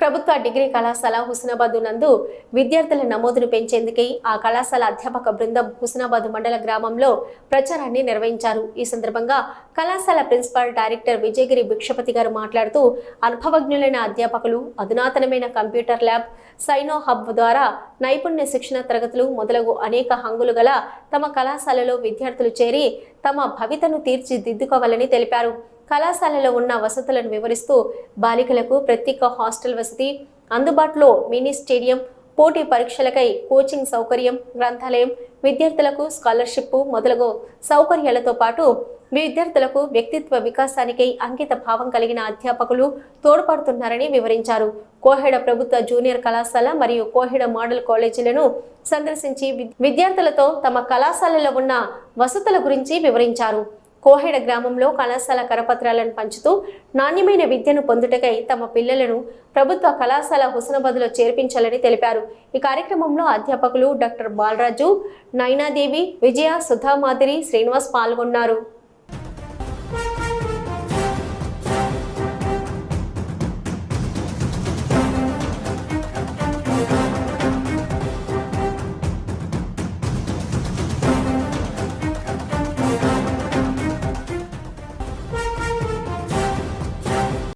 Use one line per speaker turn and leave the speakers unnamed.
ప్రభుత్వ డిగ్రీ కళాశాల హుస్నాబాద్ నందు విద్యార్థుల నమోదును పెంచేందుకే ఆ కళాశాల అధ్యాపక బృందం హుస్నాబాద్ మండల గ్రామంలో ప్రచారాన్ని నిర్వహించారు. ఈ సందర్భంగా కళాశాల ప్రిన్సిపల్ డైరెక్టర్ విజయగిరి భిక్షపతి గారు మాట్లాడుతూ అనుభవజ్ఞులైన అధ్యాపకులు, అధునాతనమైన కంప్యూటర్ ల్యాబ్, సైనో హబ్ ద్వారా నైపుణ్య శిక్షణ తరగతులు మొదలగు అనేక హంగులు గల తమ కళాశాలలో విద్యార్థులు చేరి తమ భవితను తీర్చిదిద్దుకోవాలని తెలిపారు. కళాశాలలో ఉన్న వసతులను వివరిస్తూ బాలికలకు ప్రత్యేక హాస్టల్ వసతి, అందుబాటులో మినీ స్టేడియం, పోటీ పరీక్షలకై కోచింగ్ సౌకర్యం, గ్రంథాలయం, విద్యార్థులకు స్కాలర్షిప్ మొదలగు సౌకర్యాలతో పాటు విద్యార్థులకు వ్యక్తిత్వ వికాసానికై అంకిత భావం కలిగిన అధ్యాపకులు తోడ్పడుతున్నారని వివరించారు. కోహెడ ప్రభుత్వ జూనియర్ కళాశాల మరియు కోహెడ మోడల్ కాలేజీలను సందర్శించి విద్యార్థులతో తమ కళాశాలలో ఉన్న వసతుల గురించి వివరించారు. కోహెడ గ్రామంలో కళాశాల కరపత్రాలను పంచుతూ నాణ్యమైన విద్యను పొందుటకై తమ పిల్లలను ప్రభుత్వ కళాశాల హుస్నాబాద్లో చేర్పించాలని తెలిపారు. ఈ కార్యక్రమంలో అధ్యాపకులు డాక్టర్ బాలరాజు, నైనాదేవి, విజయ, సుధామాధురి, శ్రీనివాస్ పాల్గొన్నారు.